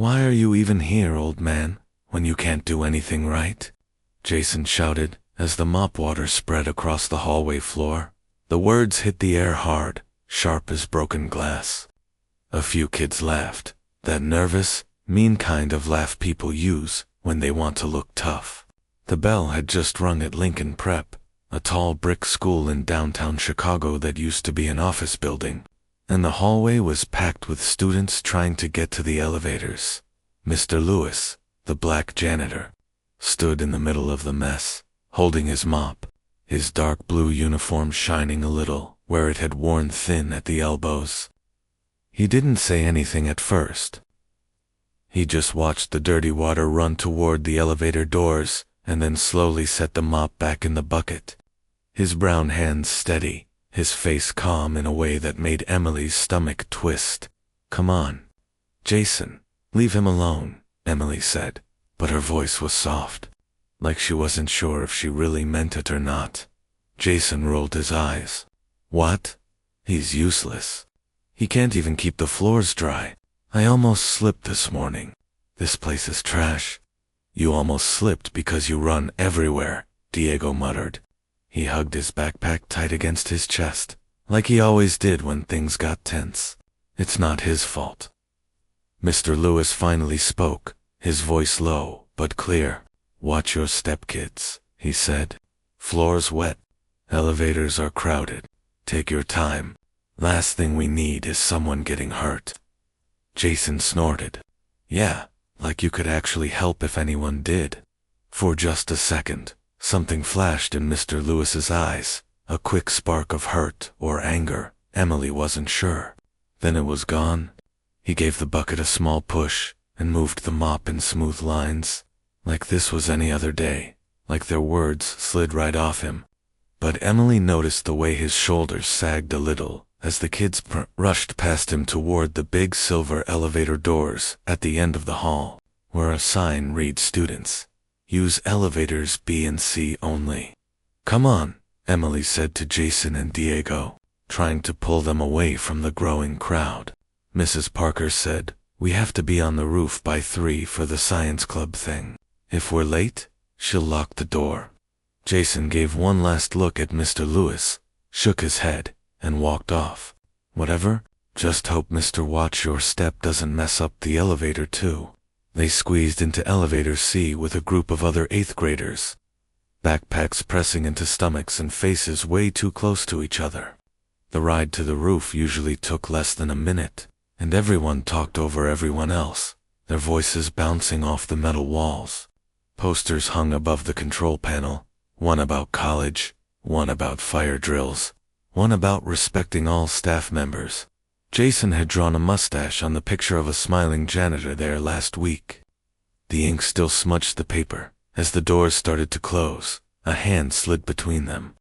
Why are you even here, old man, when you can't do anything right? Jason shouted as the mop water spread across the hallway floor. The words hit the air hard, sharp as broken glass. A few kids laughed, that nervous, mean kind of laugh people use when they want to look tough. The bell had just rung at Lincoln Prep, a tall brick school in downtown Chicago that used to be an office building, and the hallway was packed with students trying to get to the elevators. Mr. Lewis, the black janitor, stood in the middle of the mess, holding his mop, his dark blue uniform shining a little where it had worn thin at the elbows. He didn't say anything at first. He just watched the dirty water run toward the elevator doors and then slowly set the mop back in the bucket. His brown hands steady, his face calm in a way that made Emily's stomach twist. "Come on, Jason, leave him alone," Emily said, but her voice was soft, like she wasn't sure if she really meant it or not. Jason rolled his eyes. "What? He's useless. He can't even keep the floors dry. I almost slipped this morning. This place is trash." "You almost slipped because you run everywhere," Diego muttered. He hugged his backpack tight against his chest, like he always did when things got tense. "It's not his fault." Mr. Lewis finally spoke, his voice low but clear. "Watch your step, kids," he said. "Floors wet. Elevators are crowded. Take your time. Last thing we need is someone getting hurt." Jason snorted. "Yeah, like you could actually help if anyone did." For just a second, something flashed in Mr. Lewis's eyes, a quick spark of hurt or anger. Emily wasn't sure. Then it was gone. He gave the bucket a small push and moved the mop in smooth lines, like this was any other day, like their words slid right off him. But Emily noticed the way his shoulders sagged a little as the kids rushed past him toward the big silver elevator doors at the end of the hall, where a sign read "Students, use elevators B and C only." "Come on," Emily said to Jason and Diego, trying to pull them away from the growing crowd. Mrs. Parker said, "We have to be on the roof by 3 for the science club thing. If we're late, she'll lock the door." Jason gave one last look at Mr. Lewis, shook his head, and walked off. "Whatever, just hope Mr. Watch Your Step doesn't mess up the elevator too." They squeezed into elevator C with a group of other 8th graders, backpacks pressing into stomachs and faces way too close to each other. The ride to the roof usually took less than a minute, and everyone talked over everyone else, their voices bouncing off the metal walls. Posters hung above the control panel, one about college, one about fire drills, one about respecting all staff members. Jason had drawn a mustache on the picture of a smiling janitor there last week. The ink still smudged the paper. As the doors started to close, a hand slid between them.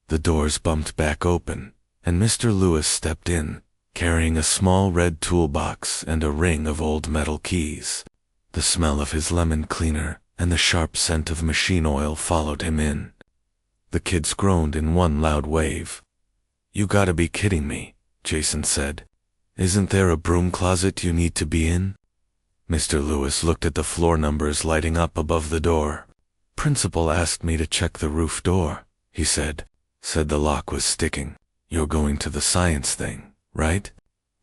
The doors bumped back open, and Mr. Lewis stepped in, carrying a small red toolbox and a ring of old metal keys. The smell of his lemon cleaner and the sharp scent of machine oil followed him in. The kids groaned in one loud wave. "You gotta be kidding me," Jason said. "Isn't there a broom closet you need to be in?" Mr. Lewis looked at the floor numbers lighting up above the door. "Principal asked me to check the roof door," he said. "Said the lock was sticking. You're going to the science thing, right?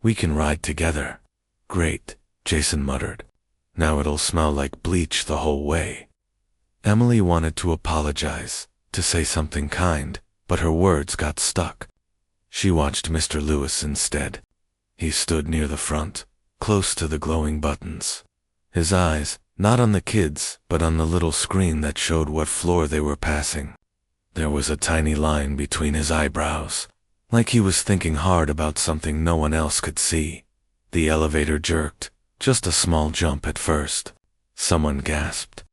We can ride together." "Great," Jason muttered. "Now it'll smell like bleach the whole way." Emily wanted to apologize, to say something kind, but her words got stuck. She watched Mr. Lewis instead. He stood near the front, close to the glowing buttons. His eyes, not on the kids, but on the little screen that showed what floor they were passing. There was a tiny line between his eyebrows, like he was thinking hard about something no one else could see. The elevator jerked, just a small jump at first. Someone gasped.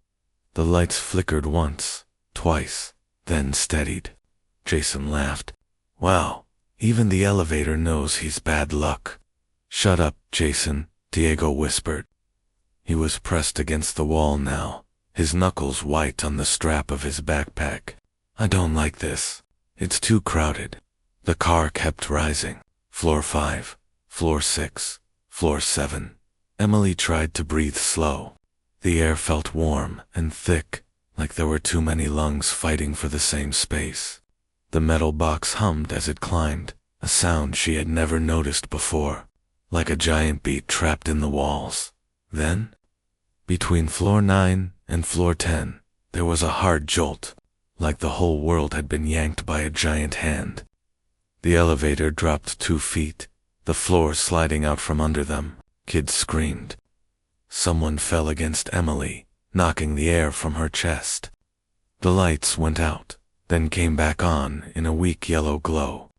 The lights flickered once, twice, then steadied. Jason laughed. "Wow, even the elevator knows he's bad luck." "Shut up, Jason," Diego whispered. He was pressed against the wall now, his knuckles white on the strap of his backpack. "I don't like this. It's too crowded." The car kept rising. Floor 5, floor 6, floor 7. Emily tried to breathe slow. The air felt warm and thick, like there were too many lungs fighting for the same space. The metal box hummed as it climbed, a sound she had never noticed before, like a giant beat trapped in the walls. Then, between floor 9 and floor 10, there was a hard jolt, like the whole world had been yanked by a giant hand. The elevator dropped 2 feet, the floor sliding out from under them. Kids screamed. Someone fell against Emily, knocking the air from her chest. The lights went out, then came back on in a weak yellow glow.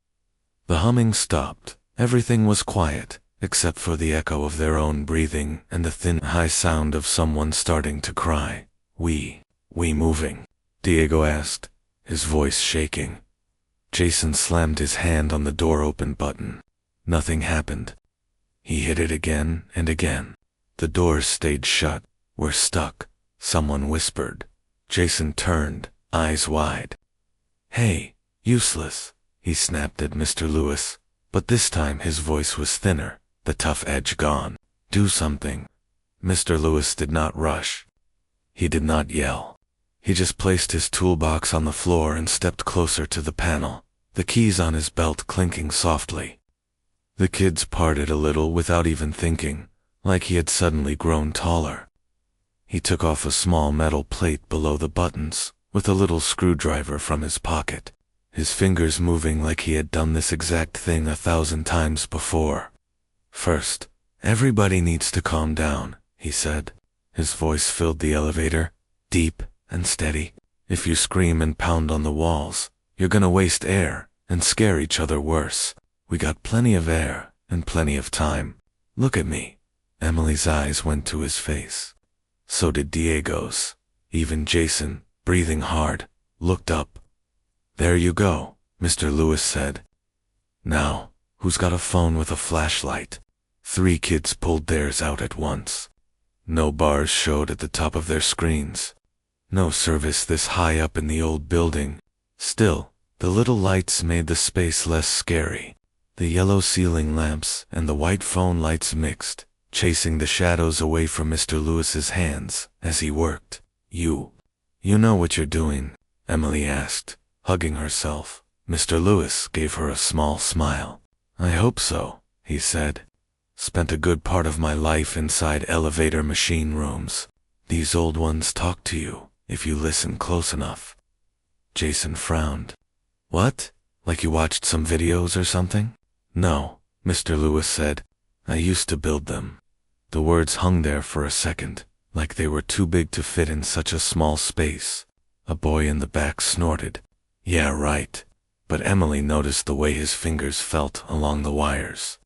The humming stopped. Everything was quiet, except for the echo of their own breathing and the thin, high sound of someone starting to cry. We moving?" Diego asked, his voice shaking. Jason slammed his hand on the door open button. Nothing happened. He hit it again and again. The doors stayed shut. "We're stuck," someone whispered. Jason turned, eyes wide. "Hey, useless," he snapped at Mr. Lewis, but this time his voice was thinner, the tough edge gone. "Do something." Mr. Lewis did not rush. He did not yell. He just placed his toolbox on the floor and stepped closer to the panel, the keys on his belt clinking softly. The kids parted a little without even thinking, like he had suddenly grown taller. He took off a small metal plate below the buttons, with a little screwdriver from his pocket, his fingers moving like he had done this exact thing 1,000 times before. "First, everybody needs to calm down," he said. His voice filled the elevator, deep and steady. "If you scream and pound on the walls, you're gonna waste air and scare each other worse. We got plenty of air and plenty of time. Look at me." Emily's eyes went to his face. So did Diego's. Even Jason, breathing hard, looked up. "There you go," Mr. Lewis said. "Now, who's got a phone with a flashlight?" 3 kids pulled theirs out at once. No bars showed at the top of their screens. No service this high up in the old building. Still, the little lights made the space less scary. The yellow ceiling lamps and the white phone lights mixed, chasing the shadows away from Mr. Lewis's hands as he worked. You know what you're doing?" Emily asked, hugging herself. Mr. Lewis gave her a small smile. "I hope so," he said. "Spent a good part of my life inside elevator machine rooms. These old ones talk to you, if you listen close enough." Jason frowned. "What? Like you watched some videos or something?" "No," Mr. Lewis said. "I used to build them." The words hung there for a second, like they were too big to fit in such a small space. A boy in the back snorted. "Yeah, right." But Emily noticed the way his fingers felt along the wires.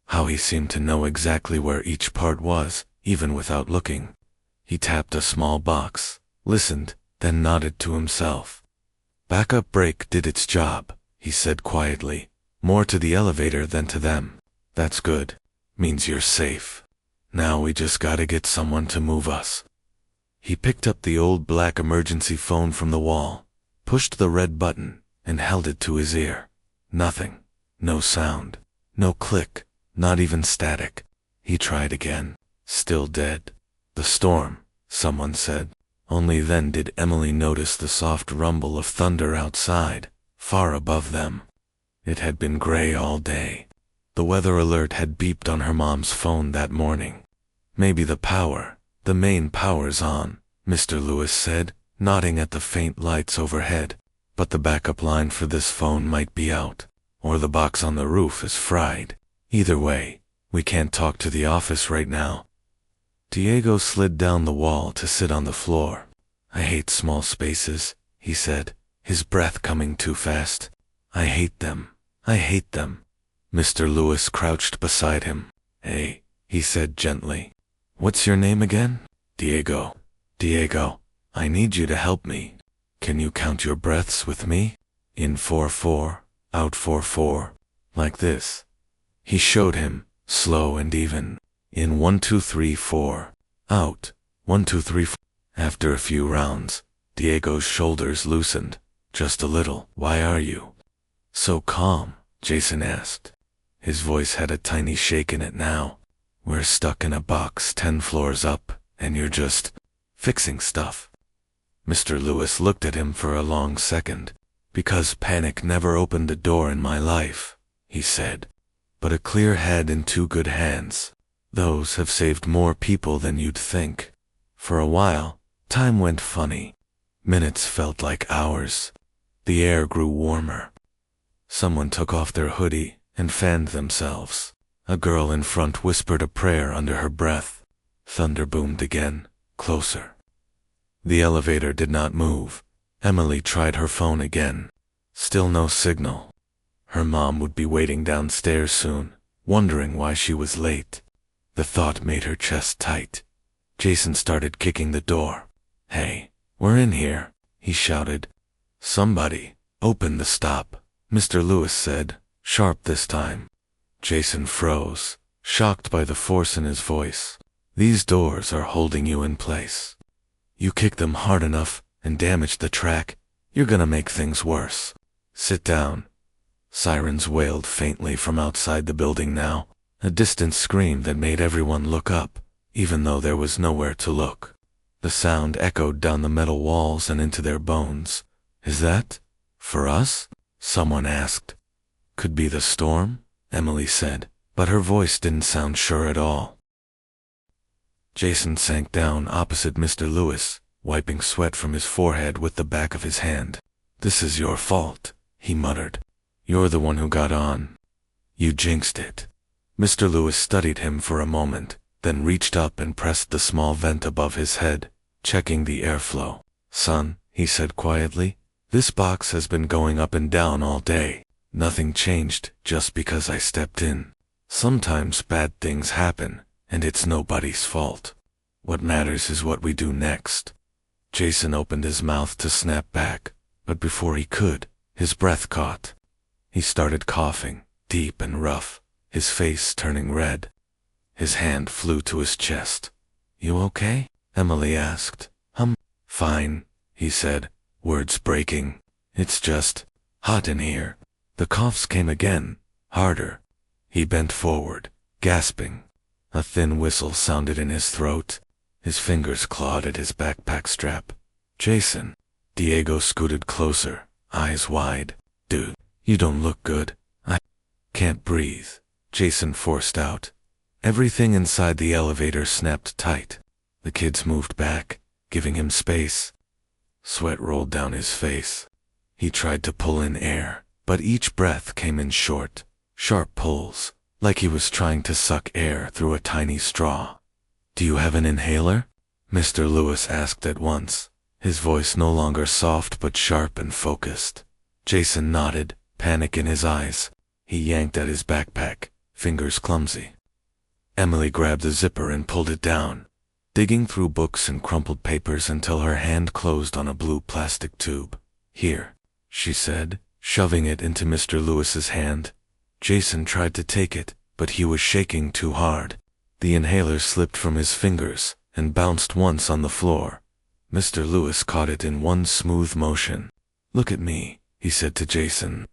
How he seemed to know exactly where each part was, even without looking. He tapped a small box, listened, then nodded to himself. "Backup brake did its job," he said quietly. "More to the elevator than to them. That's good. Means you're safe. Now we just gotta get someone to move us." He picked up the old black emergency phone from the wall, pushed the red button, and held it to his ear. Nothing. No sound. No click. Not even static. He tried again. Still dead. "The storm," someone said. Only then did Emily notice the soft rumble of thunder outside, far above them. It had been gray all day. The weather alert had beeped on her mom's phone that morning. "Maybe the main power's on," Mr. Lewis said, nodding at the faint lights overhead. "But the backup line for this phone might be out, or the box on the roof is fried. Either way, we can't talk to the office right now." Diego slid down the wall to sit on the floor. "I hate small spaces," he said, his breath coming too fast. "I hate them. I hate them." Mr. Lewis crouched beside him. "Hey," he said gently. "What's your name again?" "Diego." "Diego, I need you to help me. Can you count your breaths with me? In 4-4, out 4-4, like this." He showed him, slow and even. In 1-2-3-4, out 1-2-3-4. After a few rounds, Diego's shoulders loosened, just a little. "Why are you so calm?" Jason asked. His voice had a tiny shake in it now. We're stuck in a box 10 floors up, and you're just fixing stuff. Mr. Lewis looked at him for a long second. Because panic never opened a door in my life, he said. But a clear head and 2 good hands. Those have saved more people than you'd think. For a while, time went funny. Minutes felt like hours. The air grew warmer. Someone took off their hoodie and fanned themselves. A girl in front whispered a prayer under her breath. Thunder boomed again, closer. The elevator did not move. Emily tried her phone again. Still no signal. Her mom would be waiting downstairs soon, wondering why she was late. The thought made her chest tight. Jason started kicking the door. "Hey, we're in here," he shouted. "Somebody, open the stop," Mr. Lewis said, sharp this time. Jason froze, shocked by the force in his voice. "These doors are holding you in place. You kick them hard enough and damage the track, you're gonna make things worse. Sit down." Sirens wailed faintly from outside the building now, a distant scream that made everyone look up, even though there was nowhere to look. The sound echoed down the metal walls and into their bones. "Is that for us?" someone asked. "Could be the storm," Emily said, but her voice didn't sound sure at all. Jason sank down opposite Mr. Lewis, wiping sweat from his forehead with the back of his hand. "This is your fault," he muttered. "You're the one who got on. You jinxed it." Mr. Lewis studied him for a moment, then reached up and pressed the small vent above his head, checking the airflow. "Son," he said quietly, "this box has been going up and down all day. Nothing changed just because I stepped in. Sometimes bad things happen, and it's nobody's fault. What matters is what we do next." Jason opened his mouth to snap back, but before he could, his breath caught. He started coughing, deep and rough, his face turning red. His hand flew to his chest. "You okay?" Emily asked. Fine," he said, words breaking. "It's just hot in here." The coughs came again, harder. He bent forward, gasping. A thin whistle sounded in his throat. His fingers clawed at his backpack strap. "Jason." Diego scooted closer, eyes wide. "Dude, you don't look good. I can't breathe," Jason forced out. Everything inside the elevator snapped tight. The kids moved back, giving him space. Sweat rolled down his face. He tried to pull in air, but each breath came in short, sharp pulls, like he was trying to suck air through a tiny straw. "Do you have an inhaler?" Mr. Lewis asked at once, his voice no longer soft but sharp and focused. Jason nodded, panic in his eyes. He yanked at his backpack, fingers clumsy. Emily grabbed the zipper and pulled it down, digging through books and crumpled papers until her hand closed on a blue plastic tube. "Here," she said, shoving it into Mr. Lewis's hand. Jason tried to take it, but he was shaking too hard. The inhaler slipped from his fingers and bounced once on the floor. Mr. Lewis caught it in one smooth motion. "Look at me," he said to Jason.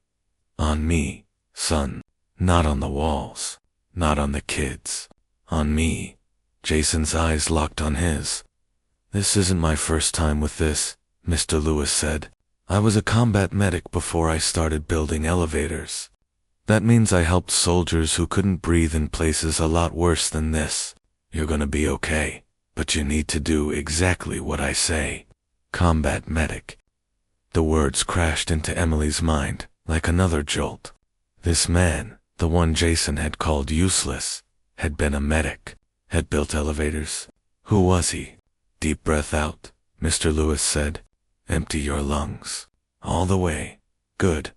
"On me, son. Not on the walls. Not on the kids. On me." Jason's eyes locked on his. "This isn't my first time with this," Mr. Lewis said. "I was a combat medic before I started building elevators. That means I helped soldiers who couldn't breathe in places a lot worse than this. You're gonna be okay, but you need to do exactly what I say. Combat medic." The words crashed into Emily's mind like another jolt. This man, the one Jason had called useless, had been a medic, had built elevators. Who was he? "Deep breath out," Mr. Lewis said. "Empty your lungs. All the way. Good.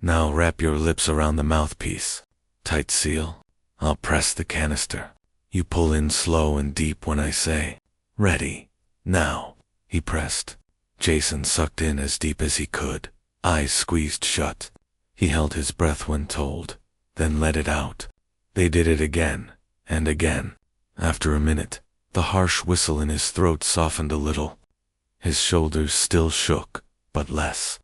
Now wrap your lips around the mouthpiece. Tight seal. I'll press the canister. You pull in slow and deep when I say, 'Ready. Now.'" He pressed. Jason sucked in as deep as he could, eyes squeezed shut. He held his breath when told, then let it out. They did it again, and again. After a minute, the harsh whistle in his throat softened a little. His shoulders still shook, but less.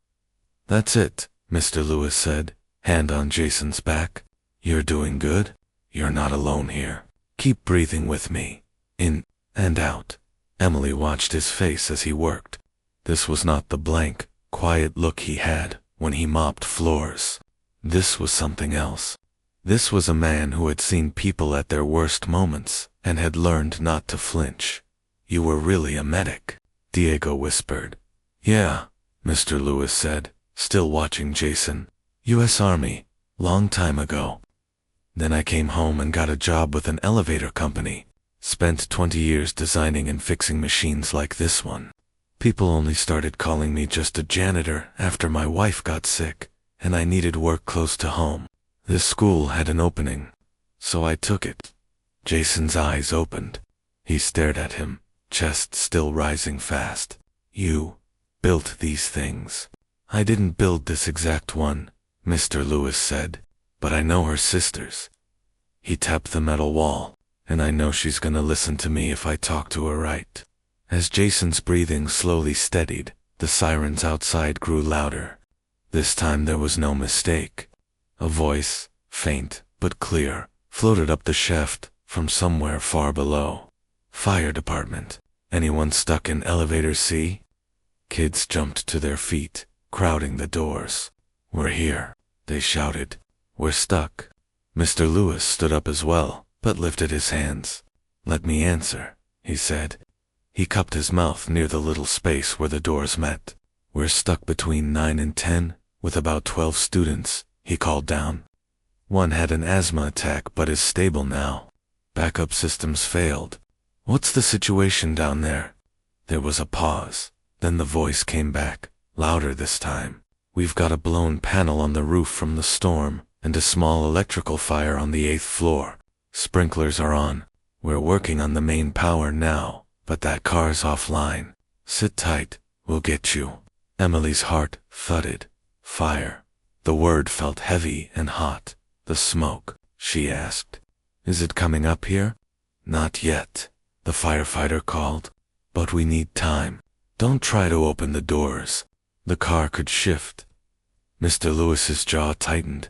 "That's it," Mr. Lewis said, hand on Jason's back. "You're doing good. You're not alone here. Keep breathing with me. In and out. Emily watched his face as he worked. This was not the blank, quiet look he had when he mopped floors. This was something else. This was a man who had seen people at their worst moments and had learned not to flinch. You were really a medic, Diego whispered. Yeah, Mr. Lewis said, still watching Jason. U.S. Army, long time ago. Then I came home and got a job with an elevator company. Spent 20 years designing and fixing machines like this one. People only started calling me just a janitor after my wife got sick, and I needed work close to home. This school had an opening, so I took it. Jason's eyes opened. He stared at him, chest still rising fast. You built these things. I didn't build this exact one, Mr. Lewis said, but I know her sisters. He tapped the metal wall, and I know she's gonna listen to me if I talk to her right. As Jason's breathing slowly steadied, the sirens outside grew louder. This time there was no mistake. A voice, faint but clear, floated up the shaft from somewhere far below. Fire department. Anyone stuck in elevator C? Kids jumped to their feet, crowding the doors. We're here, they shouted. We're stuck. Mr. Lewis stood up as well, but lifted his hands. Let me answer, he said. He cupped his mouth near the little space where the doors met. We're stuck between 9 and 10, with about 12 students, he called down. One had an asthma attack but is stable now. Backup systems failed. What's the situation down there? There was a pause. Then the voice came back, louder this time. We've got a blown panel on the roof from the storm, and a small electrical fire on the 8th floor. Sprinklers are on. We're working on the main power now, but that car's offline. Sit tight, we'll get you. Emily's heart thudded. Fire. The word felt heavy and hot. The smoke, she asked. Is it coming up here? Not yet, the firefighter called. But we need time. Don't try to open the doors. The car could shift. Mr. Lewis's jaw tightened.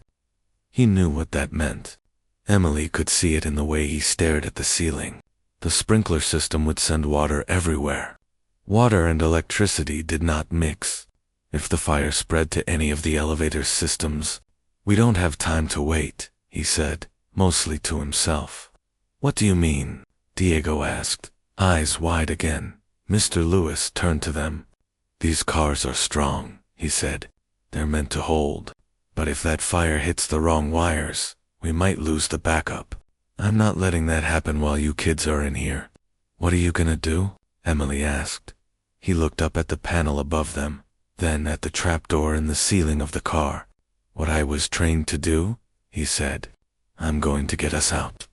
He knew what that meant. Emily could see it in the way he stared at the ceiling. The sprinkler system would send water everywhere. Water and electricity did not mix. If the fire spread to any of the elevator systems, we don't have time to wait, he said, mostly to himself. What do you mean? Diego asked, eyes wide again. Mr. Lewis turned to them. These cars are strong, he said. They're meant to hold. But if that fire hits the wrong wires, we might lose the backup. I'm not letting that happen while you kids are in here. What are you gonna do? Emily asked. He looked up at the panel above them, then at the trapdoor in the ceiling of the car. What I was trained to do? He said. I'm going to get us out.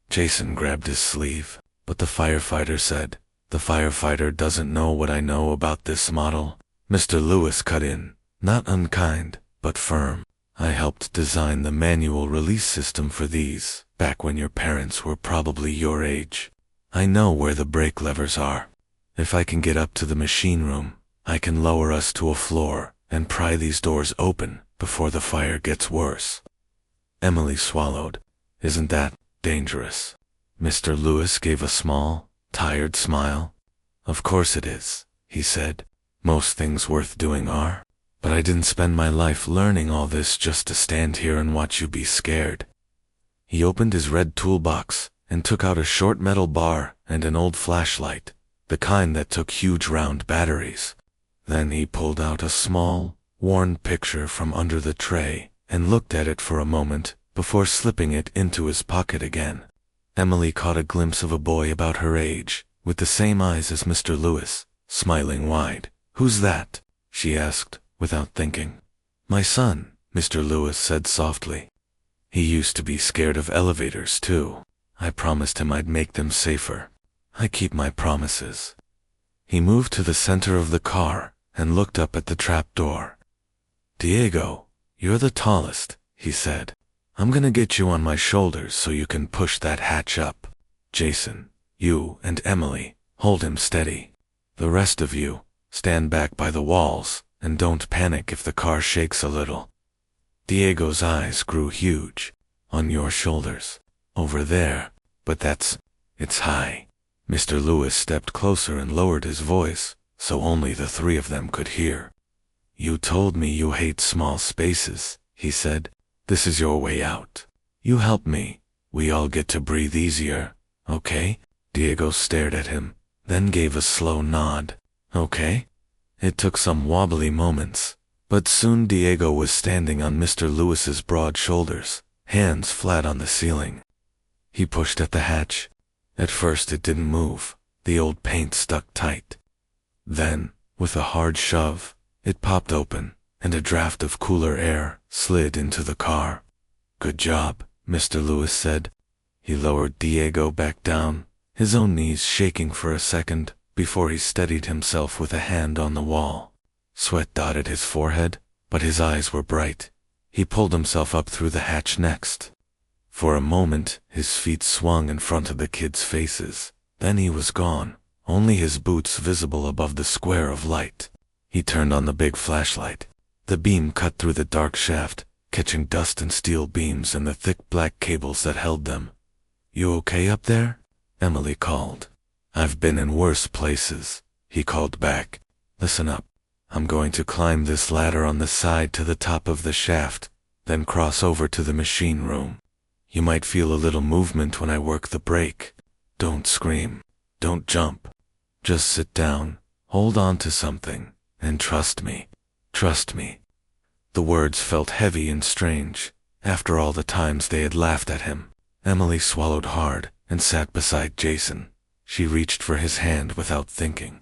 Jason grabbed his sleeve, but the firefighter said, the firefighter doesn't know what I know about this model. Mr. Lewis cut in, not unkind, but firm. I helped design the manual release system for these, back when your parents were probably your age. I know where the brake levers are. If I can get up to the machine room, I can lower us to a floor and pry these doors open before the fire gets worse. Emily swallowed. Isn't that dangerous? Mr. Lewis gave a small, tired smile. Of course it is, he said. Most things worth doing are. But I didn't spend my life learning all this just to stand here and watch you be scared. He opened his red toolbox and took out a short metal bar and an old flashlight, the kind that took huge round batteries. Then he pulled out a small, worn picture from under the tray and looked at it for a moment before slipping it into his pocket again. Emily caught a glimpse of a boy about her age, with the same eyes as Mr. Lewis, smiling wide. Who's that? She asked, without thinking. My son, Mr. Lewis said softly. He used to be scared of elevators too. I promised him I'd make them safer. I keep my promises. He moved to the center of the car and looked up at the trapdoor. Diego, you're the tallest, he said. I'm gonna get you on my shoulders so you can push that hatch up. Jason, you and Emily, hold him steady. The rest of you, stand back by the walls and don't panic if the car shakes a little. Diego's eyes grew huge. On your shoulders. Over there. But it's high. Mr. Lewis stepped closer and lowered his voice, so only the three of them could hear. You told me you hate small spaces, he said. This is your way out. You help me. We all get to breathe easier, okay? Diego stared at him, then gave a slow nod. Okay? It took some wobbly moments, but soon Diego was standing on Mr. Lewis's broad shoulders, hands flat on the ceiling. He pushed at the hatch. At first it didn't move. The old paint stuck tight. Then, with a hard shove, it popped open, and a draft of cooler air slid into the car. Good job, Mr. Lewis said. He lowered Diego back down, his own knees shaking for a second before he steadied himself with a hand on the wall. Sweat dotted his forehead, but his eyes were bright. He pulled himself up through the hatch next. For a moment, his feet swung in front of the kids' faces. Then he was gone, only his boots visible above the square of light. He turned on the big flashlight. The beam cut through the dark shaft, catching dust and steel beams and the thick black cables that held them. You okay up there? Emily called. I've been in worse places, he called back. Listen up. I'm going to climb this ladder on the side to the top of the shaft, then cross over to the machine room. You might feel a little movement when I work the brake. Don't scream. Don't jump. Just sit down, hold on to something, and trust me. Trust me. The words felt heavy and strange, after all the times they had laughed at him. Emily swallowed hard and sat beside Jason. She reached for his hand without thinking.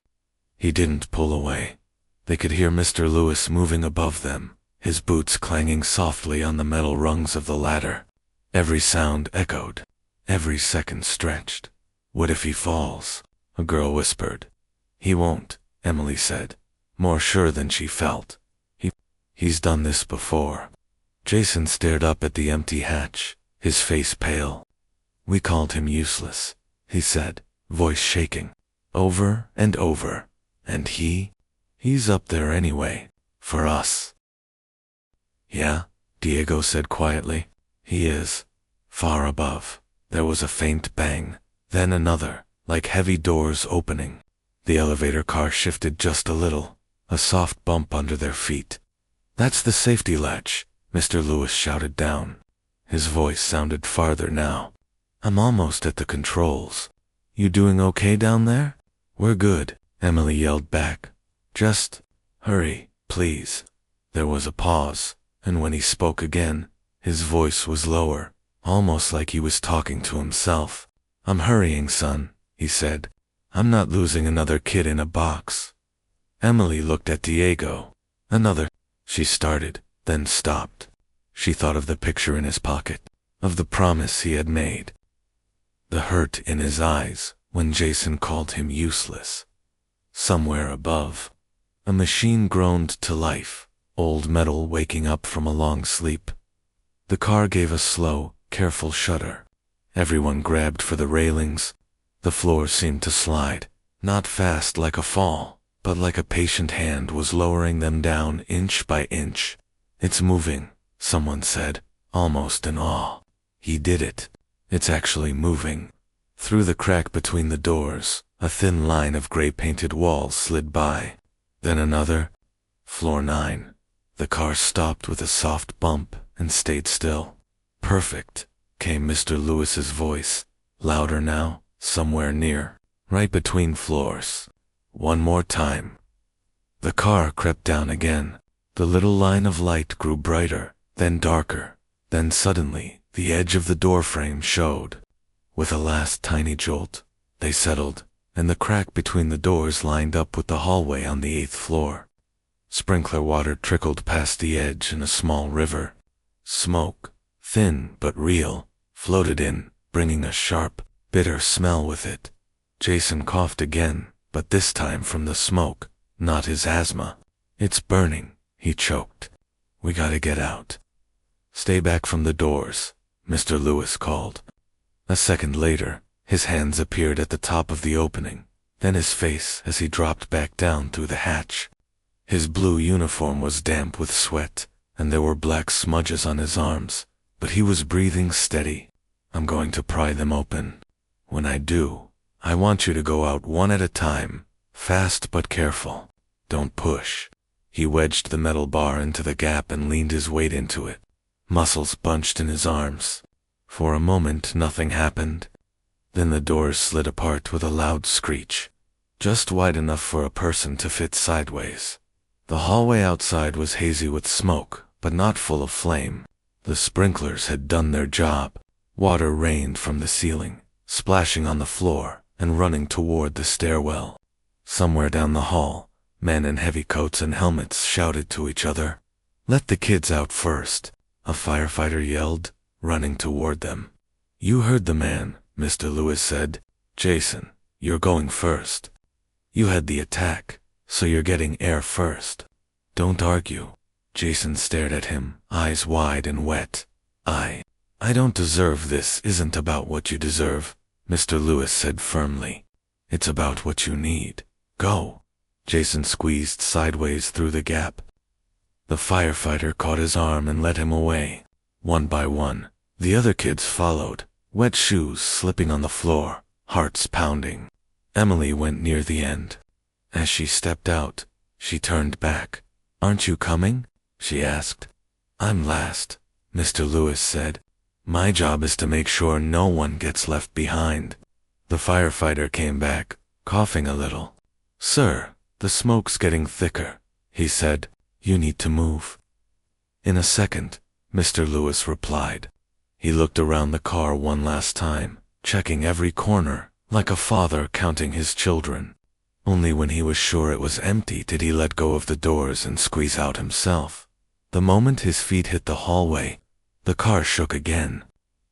He didn't pull away. They could hear Mr. Lewis moving above them, his boots clanging softly on the metal rungs of the ladder. Every sound echoed. Every second stretched. What if he falls? A girl whispered. He won't, Emily said, more sure than she felt. He's done this before. Jason stared up at the empty hatch, his face pale. We called him useless, he said, voice shaking. Over and over. And he's up there anyway, for us. Yeah, Diego said quietly. He is. Far above. There was a faint bang, then another, like heavy doors opening. The elevator car shifted just a little, a soft bump under their feet. That's the safety latch, Mr. Lewis shouted down. His voice sounded farther now. I'm almost at the controls. You doing okay down there? We're good, Emily yelled back. Just hurry, please. There was a pause, and when he spoke again, his voice was lower, almost like he was talking to himself. I'm hurrying, son, he said. I'm not losing another kid in a box. Emily looked at Diego. Another. She started, then stopped. She thought of the picture in his pocket, of the promise he had made. The hurt in his eyes when Jason called him useless. Somewhere above, a machine groaned to life, old metal waking up from a long sleep. The car gave a slow, careful shudder. Everyone grabbed for the railings. The floor seemed to slide, not fast like a fall, but like a patient hand was lowering them down inch by inch. It's moving, someone said, almost in awe. He did it. It's actually moving. Through the crack between the doors, a thin line of gray-painted walls slid by. Then another. Floor 9. The car stopped with a soft bump and stayed still. Perfect, came Mr. Lewis's voice, louder now, somewhere near, right between floors. One more time. The car crept down again. The little line of light grew brighter, then darker. Then suddenly, the edge of the doorframe showed. With a last tiny jolt, they settled, and the crack between the doors lined up with the hallway on the 8th floor. Sprinkler water trickled past the edge in a small river. Smoke, thin but real, floated in, bringing a sharp, bitter smell with it. Jason coughed again, but this time from the smoke, not his asthma. It's burning, he choked. We gotta get out. Stay back from the doors, Mr. Lewis called. A second later, his hands appeared at the top of the opening, then his face as he dropped back down through the hatch. His blue uniform was damp with sweat, and there were black smudges on his arms, but he was breathing steady. I'm going to pry them open. When I do, I want you to go out one at a time, fast but careful. Don't push. He wedged the metal bar into the gap and leaned his weight into it. Muscles bunched in his arms. For a moment, nothing happened. Then the doors slid apart with a loud screech, just wide enough for a person to fit sideways. The hallway outside was hazy with smoke, but not full of flame. The sprinklers had done their job. Water rained from the ceiling, splashing on the floor and running toward the stairwell. Somewhere down the hall, men in heavy coats and helmets shouted to each other. "Let the kids out first," a firefighter yelled, running toward them. "You heard the man," Mr. Lewis said. "Jason, you're going first. You had the attack, so you're getting air first. Don't argue." Jason stared at him, eyes wide and wet. I don't deserve this. Isn't about what you deserve," Mr. Lewis said firmly. "It's about what you need. Go." Jason squeezed sideways through the gap. The firefighter caught his arm and led him away. One by one, the other kids followed, wet shoes slipping on the floor, hearts pounding. Emily went near the end. As she stepped out, she turned back. "Aren't you coming?" she asked. "I'm last," Mr. Lewis said. "My job is to make sure no one gets left behind." The firefighter came back, coughing a little. "Sir, the smoke's getting thicker," he said. "You need to move." "In a second," Mr. Lewis replied. He looked around the car one last time, checking every corner, like a father counting his children. Only when he was sure it was empty did he let go of the doors and squeeze out himself. The moment his feet hit the hallway, the car shook again.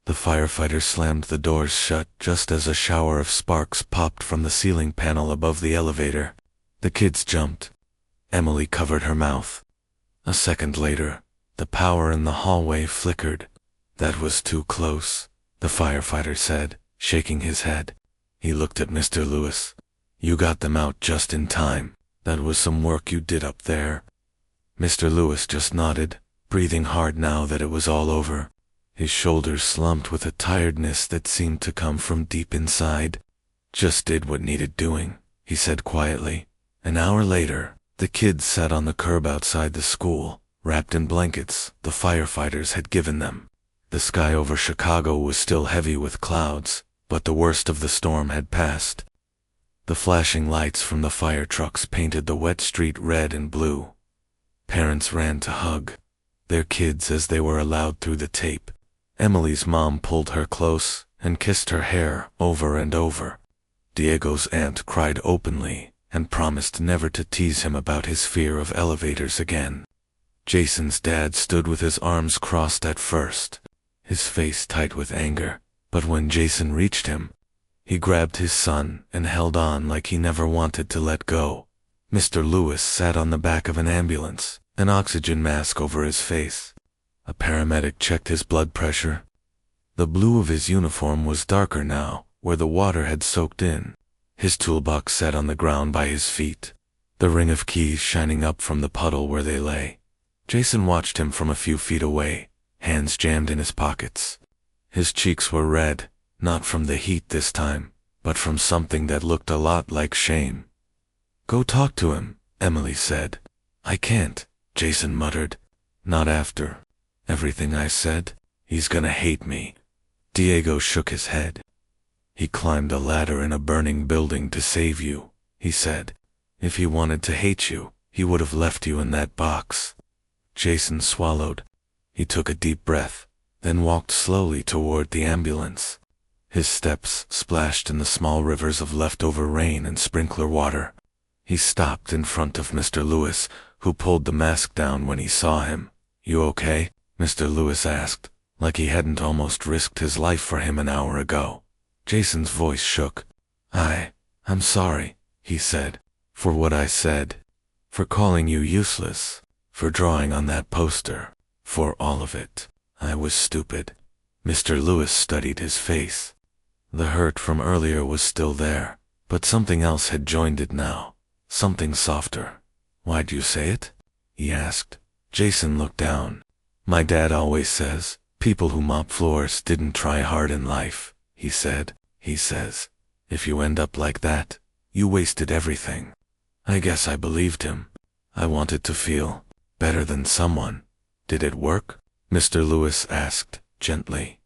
The firefighter slammed the doors shut just as a shower of sparks popped from the ceiling panel above the elevator. The kids jumped. Emily covered her mouth. A second later, the power in the hallway flickered. "That was too close," the firefighter said, shaking his head. He looked at Mr. Lewis. "You got them out just in time. That was some work you did up there." Mr. Lewis just nodded, breathing hard now that it was all over. His shoulders slumped with a tiredness that seemed to come from deep inside. "Just did what needed doing," he said quietly. An hour later, the kids sat on the curb outside the school, wrapped in blankets the firefighters had given them. The sky over Chicago was still heavy with clouds, but the worst of the storm had passed. The flashing lights from the fire trucks painted the wet street red and blue. Parents ran to hug their kids as they were allowed through the tape. Emily's mom pulled her close and kissed her hair over and over. Diego's aunt cried openly and promised never to tease him about his fear of elevators again. Jason's dad stood with his arms crossed at first, his face tight with anger, but when Jason reached him, he grabbed his son and held on like he never wanted to let go. Mr. Lewis sat on the back of an ambulance, an oxygen mask over his face. A paramedic checked his blood pressure. The blue of his uniform was darker now, where the water had soaked in. His toolbox sat on the ground by his feet, the ring of keys shining up from the puddle where they lay. Jason watched him from a few feet away, hands jammed in his pockets. His cheeks were red, not from the heat this time, but from something that looked a lot like shame. "Go talk to him," Emily said. "I can't," Jason muttered. "Not after everything I said. He's gonna hate me." Diego shook his head. "He climbed a ladder in a burning building to save you," he said. "If he wanted to hate you, he would have left you in that box." Jason swallowed. He took a deep breath, then walked slowly toward the ambulance. His steps splashed in the small rivers of leftover rain and sprinkler water. He stopped in front of Mr. Lewis, who pulled the mask down when he saw him. "You okay?" Mr. Lewis asked, like he hadn't almost risked his life for him an hour ago. Jason's voice shook. I'm sorry," he said, "for what I said, for calling you useless, for drawing on that poster, for all of it. I was stupid." Mr. Lewis studied his face. The hurt from earlier was still there, but something else had joined it now, something softer. "Why'd you say it?" he asked. Jason looked down. "My dad always says, people who mop floors didn't try hard in life," he said. he says. If you end up like that, you wasted everything. I guess I believed him. I wanted to feel better than someone. Did it work? Mr. Lewis asked, gently.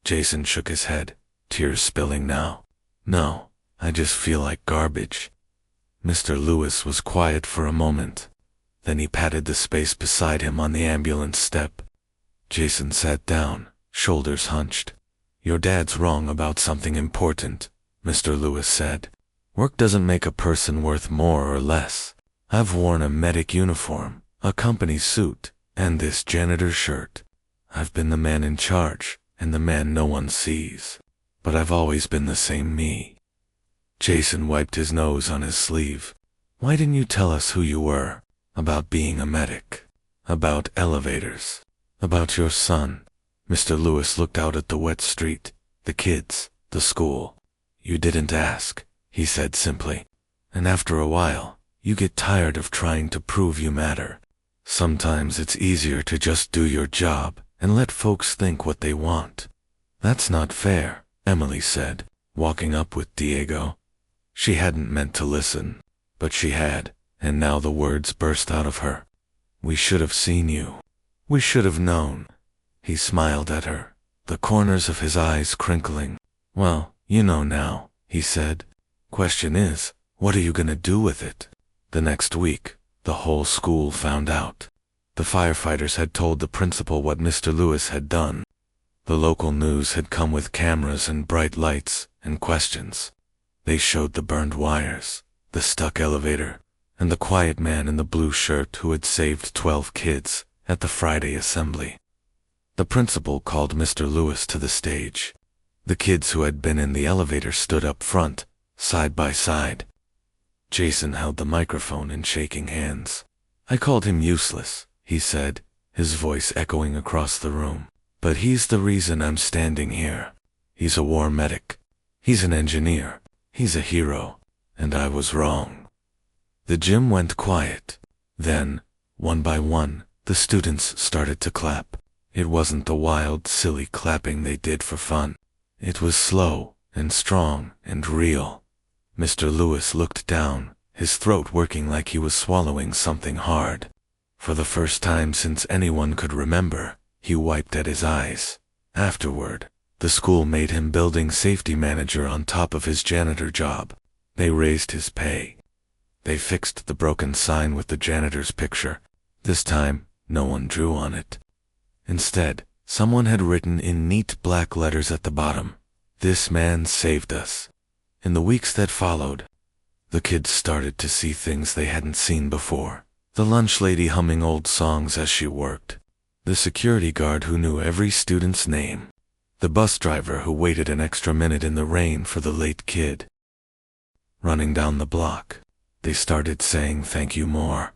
Jason shook his head, tears spilling now. No, I just feel like garbage. Mr. Lewis was quiet for a moment. Then he patted the space beside him on the ambulance step. Jason sat down, shoulders hunched. Your dad's wrong about something important, Mr. Lewis said. Work doesn't make a person worth more or less. I've worn a medic uniform, a company suit, and this janitor shirt. I've been the man in charge, and the man no one sees. But I've always been the same me. Jason wiped his nose on his sleeve. Why didn't you tell us who you were? About being a medic. About elevators. About your son. Mr. Lewis looked out at the wet street, the kids, the school. You didn't ask, he said simply. And after a while, you get tired of trying to prove you matter. Sometimes it's easier to just do your job and let folks think what they want. That's not fair, Emily said, walking up with Diego. She hadn't meant to listen, but she had, and now the words burst out of her. We should have seen you. We should have known. He smiled at her, the corners of his eyes crinkling. Well, you know now, he said. Question is, what are you gonna do with it? The next week, the whole school found out. The firefighters had told the principal what Mr. Lewis had done. The local news had come with cameras and bright lights and questions. They showed the burned wires, the stuck elevator, and the quiet man in the blue shirt who had saved 12 kids at the Friday assembly. The principal called Mr. Lewis to the stage. The kids who had been in the elevator stood up front, side by side. Jason held the microphone in shaking hands. I called him useless, he said, his voice echoing across the room. But he's the reason I'm standing here. He's a war medic. He's an engineer. He's a hero. And I was wrong. The gym went quiet. Then, one by one, the students started to clap. It wasn't the wild, silly clapping they did for fun. It was slow and strong and real. Mr. Lewis looked down, his throat working like he was swallowing something hard. For the first time since anyone could remember, he wiped at his eyes. Afterward, the school made him building safety manager on top of his janitor job. They raised his pay. They fixed the broken sign with the janitor's picture. This time, no one drew on it. Instead, someone had written in neat black letters at the bottom, "This man saved us." In the weeks that followed, the kids started to see things they hadn't seen before. The lunch lady humming old songs as she worked. The security guard who knew every student's name. The bus driver who waited an extra minute in the rain for the late kid. Running down the block, they started saying thank you more.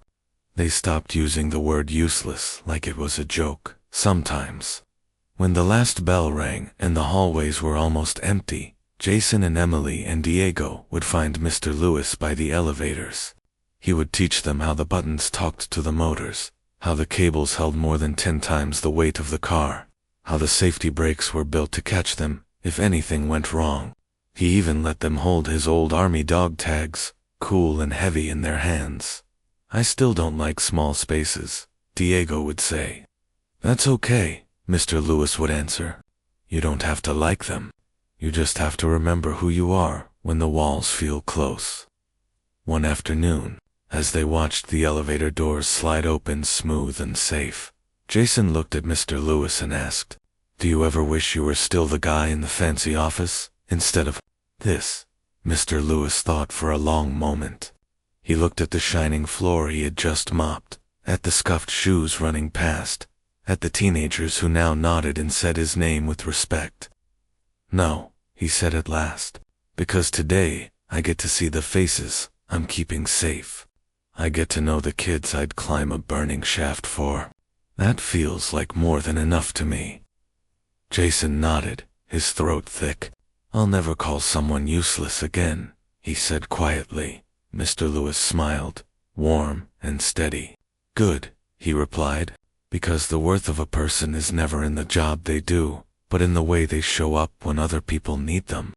They stopped using the word useless like it was a joke. Sometimes, when the last bell rang and the hallways were almost empty, Jason and Emily and Diego would find Mr. Lewis by the elevators. He would teach them how the buttons talked to the motors, how the cables held more than 10 times the weight of the car, how the safety brakes were built to catch them if anything went wrong. He even let them hold his old army dog tags, cool and heavy in their hands. I still don't like small spaces, Diego would say. That's okay, Mr. Lewis would answer. You don't have to like them. You just have to remember who you are when the walls feel close. One afternoon, as they watched the elevator doors slide open smooth and safe, Jason looked at Mr. Lewis and asked, "Do you ever wish you were still the guy in the fancy office, instead of this?" Mr. Lewis thought for a long moment. He looked at the shining floor he had just mopped, at the scuffed shoes running past, at the teenagers who now nodded and said his name with respect. "No," he said at last, "because today I get to see the faces I'm keeping safe. I get to know the kids I'd climb a burning shaft for. That feels like more than enough to me." Jason nodded, his throat thick. "I'll never call someone useless again," he said quietly. Mr. Lewis smiled, warm and steady. "Good," he replied, "because the worth of a person is never in the job they do, but in the way they show up when other people need them."